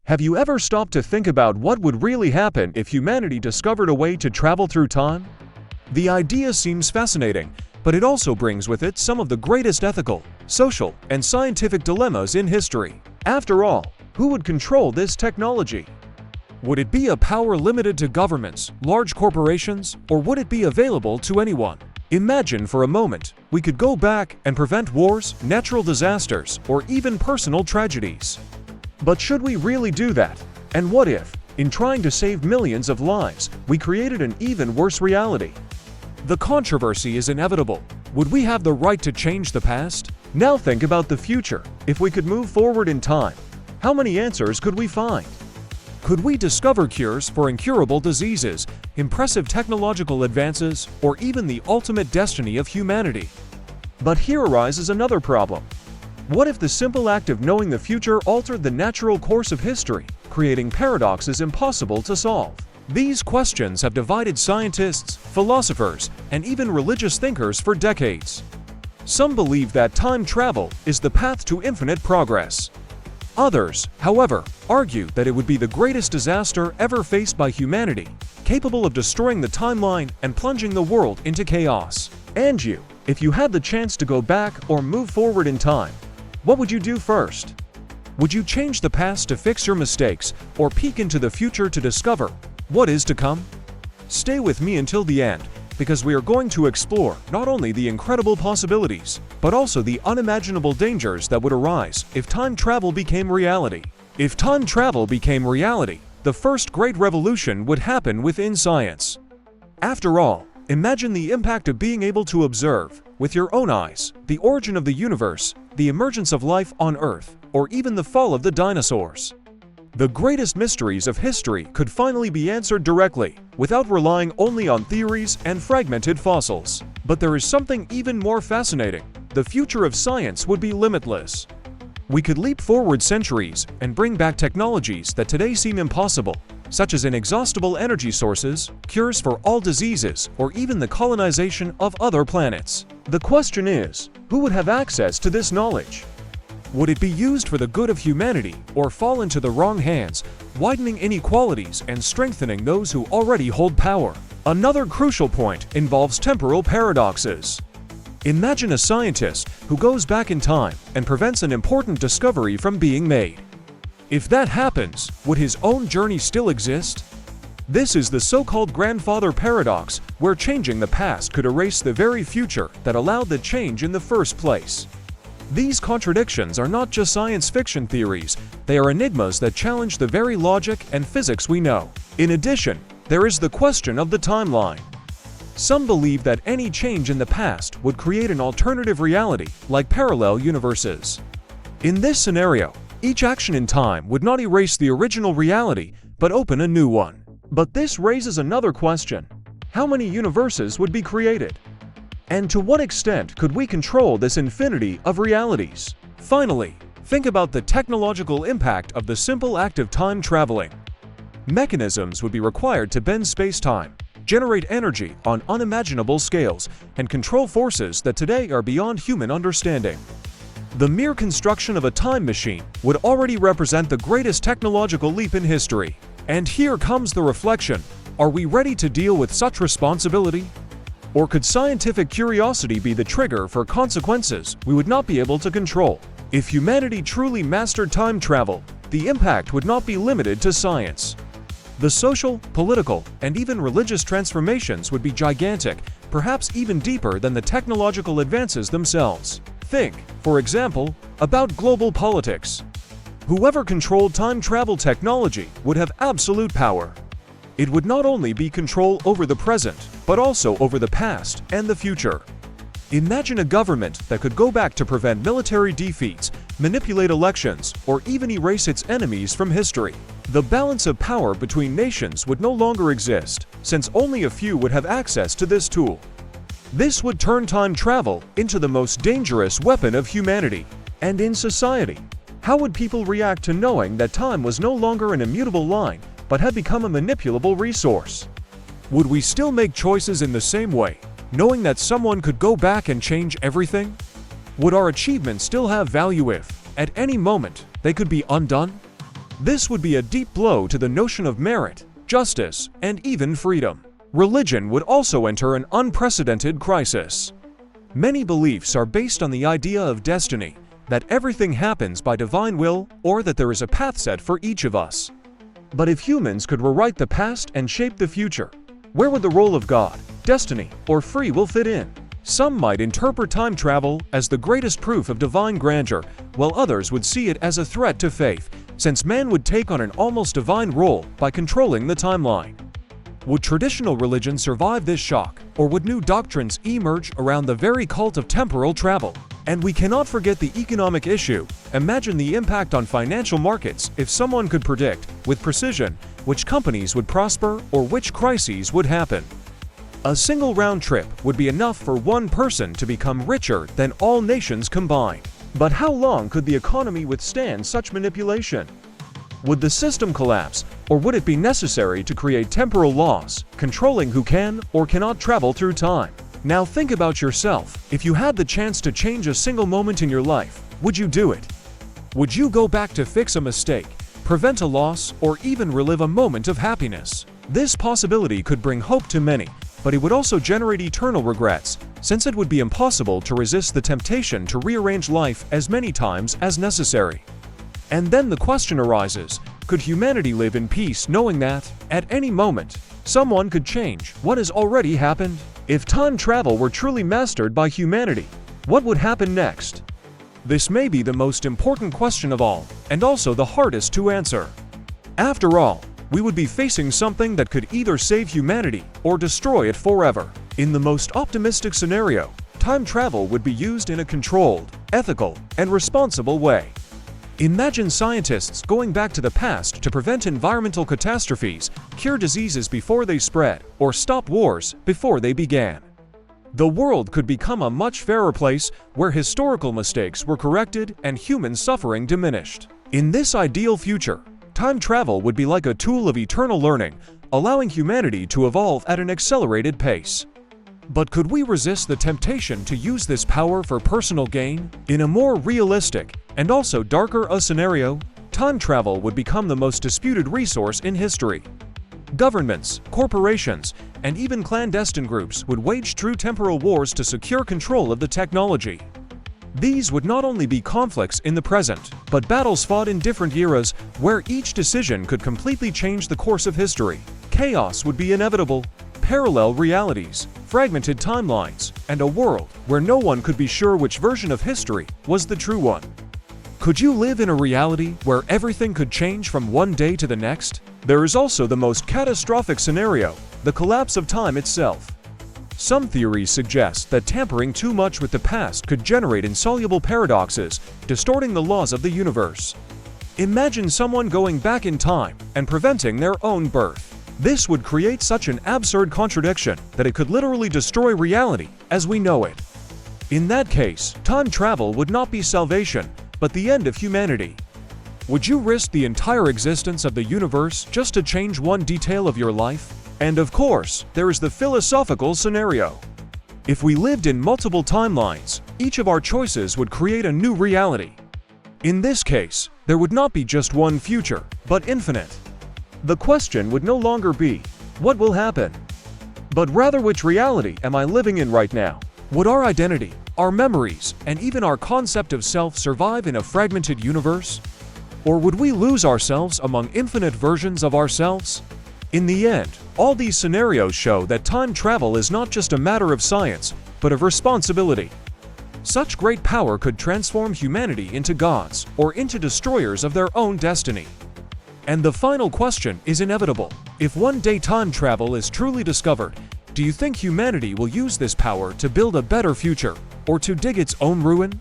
Have you ever stopped to think about what would really happen if humanity discovered a way to travel through time? The idea seems fascinating, but it also brings with it some of the greatest ethical, social, and scientific dilemmas in history. After all, who would control this technology? Would it be a power limited to governments, large corporations, or would it be available to anyone? Imagine for a moment, we could go back and prevent wars, natural disasters, or even personal tragedies. But should we really do that? And what if, in trying to save millions of lives, we created an even worse reality? The controversy is inevitable. Would we have the right to change the past? Now think about the future. If we could move forward in time, how many answers could we find? Could we discover cures for incurable diseases, impressive technological advances, or even the ultimate destiny of humanity? But here arises another problem. What if the simple act of knowing the future altered the natural course of history, creating paradoxes impossible to solve? These questions have divided scientists, philosophers, and even religious thinkers for decades. Some believe that time travel is the path to infinite progress. Others, however, argue that it would be the greatest disaster ever faced by humanity, capable of destroying the timeline and plunging the world into chaos. And you, if you had the chance to go back or move forward in time, what would you do first? Would you change the past to fix your mistakes or peek into the future to discover what is to come? Stay with me until the end, because we are going to explore not only the incredible possibilities, but also the unimaginable dangers that would arise if time travel became reality. If time travel became reality, the first great revolution would happen within science. After all, imagine the impact of being able to observe, with your own eyes, the origin of the universe, the emergence of life on Earth, or even the fall of the dinosaurs. The greatest mysteries of history could finally be answered directly, without relying only on theories and fragmented fossils. But there is something even more fascinating. The future of science would be limitless. We could leap forward centuries and bring back technologies that today seem impossible, such as inexhaustible energy sources, cures for all diseases, or even the colonization of other planets. The question is, who would have access to this knowledge? Would it be used for the good of humanity or fall into the wrong hands, widening inequalities and strengthening those who already hold power? Another crucial point involves temporal paradoxes. Imagine a scientist who goes back in time and prevents an important discovery from being made. If that happens, would his own journey still exist? This is the so-called grandfather paradox, where changing the past could erase the very future that allowed the change in the first place. These contradictions are not just science fiction theories, they are enigmas that challenge the very logic and physics we know. In addition, there is the question of the timeline. Some believe that any change in the past would create an alternative reality, like parallel universes. In this scenario, each action in time would not erase the original reality, but open a new one. But this raises another question. How many universes would be created? And to what extent could we control this infinity of realities? Finally, think about the technological impact of the simple act of time traveling. Mechanisms would be required to bend space-time, generate energy on unimaginable scales, and control forces that today are beyond human understanding. The mere construction of a time machine would already represent the greatest technological leap in history. And here comes the reflection: are we ready to deal with such responsibility? Or could scientific curiosity be the trigger for consequences we would not be able to control? If humanity truly mastered time travel, the impact would not be limited to science. The social, political, and even religious transformations would be gigantic, perhaps even deeper than the technological advances themselves. Think, for example, about global politics. Whoever controlled time travel technology would have absolute power. It would not only be control over the present, but also over the past and the future. Imagine a government that could go back to prevent military defeats, manipulate elections, or even erase its enemies from history. The balance of power between nations would no longer exist, since only a few would have access to this tool. This would turn time travel into the most dangerous weapon of humanity. And in society, how would people react to knowing that time was no longer an immutable line, but had become a manipulable resource? Would we still make choices in the same way, knowing that someone could go back and change everything? Would our achievements still have value if, at any moment, they could be undone? This would be a deep blow to the notion of merit, justice, and even freedom. Religion would also enter an unprecedented crisis. Many beliefs are based on the idea of destiny, that everything happens by divine will, or that there is a path set for each of us. But if humans could rewrite the past and shape the future, where would the role of God, destiny, or free will fit in? Some might interpret time travel as the greatest proof of divine grandeur, while others would see it as a threat to faith, since man would take on an almost divine role by controlling the timeline. Would traditional religion survive this shock, or would new doctrines emerge around the very cult of temporal travel? And we cannot forget the economic issue. Imagine the impact on financial markets if someone could predict, with precision, which companies would prosper or which crises would happen. A single round trip would be enough for one person to become richer than all nations combined. But how long could the economy withstand such manipulation? Would the system collapse, or would it be necessary to create temporal laws, controlling who can or cannot travel through time? Now think about yourself. If you had the chance to change a single moment in your life, would you do it? Would you go back to fix a mistake, prevent a loss, or even relive a moment of happiness? This possibility could bring hope to many, but it would also generate eternal regrets, since it would be impossible to resist the temptation to rearrange life as many times as necessary. And then the question arises, could humanity live in peace knowing that, at any moment, someone could change what has already happened? If time travel were truly mastered by humanity, what would happen next? This may be the most important question of all, and also the hardest to answer. After all, we would be facing something that could either save humanity or destroy it forever. In the most optimistic scenario, time travel would be used in a controlled, ethical, and responsible way. Imagine scientists going back to the past to prevent environmental catastrophes, cure diseases before they spread, or stop wars before they began. The world could become a much fairer place where historical mistakes were corrected and human suffering diminished. In this ideal future, time travel would be like a tool of eternal learning, allowing humanity to evolve at an accelerated pace. But could we resist the temptation to use this power for personal gain? In a more realistic, and also darker a scenario, time travel would become the most disputed resource in history. Governments, corporations, and even clandestine groups would wage true temporal wars to secure control of the technology. These would not only be conflicts in the present, but battles fought in different eras where each decision could completely change the course of history. Chaos would be inevitable, parallel realities, fragmented timelines, and a world where no one could be sure which version of history was the true one. Could you live in a reality where everything could change from one day to the next? There is also the most catastrophic scenario, the collapse of time itself. Some theories suggest that tampering too much with the past could generate insoluble paradoxes, distorting the laws of the universe. Imagine someone going back in time and preventing their own birth. This would create such an absurd contradiction that it could literally destroy reality as we know it. In that case, time travel would not be salvation, but the end of humanity. Would you risk the entire existence of the universe just to change one detail of your life? And of course, there is the philosophical scenario. If we lived in multiple timelines, each of our choices would create a new reality. In this case, there would not be just one future, but infinite. The question would no longer be, what will happen? But rather, which reality am I living in right now? Would our identity, our memories, and even our concept of self survive in a fragmented universe? Or would we lose ourselves among infinite versions of ourselves? In the end, all these scenarios show that time travel is not just a matter of science, but of responsibility. Such great power could transform humanity into gods or into destroyers of their own destiny. And the final question is inevitable. If one day time travel is truly discovered, do you think humanity will use this power to build a better future, or to dig its own ruin?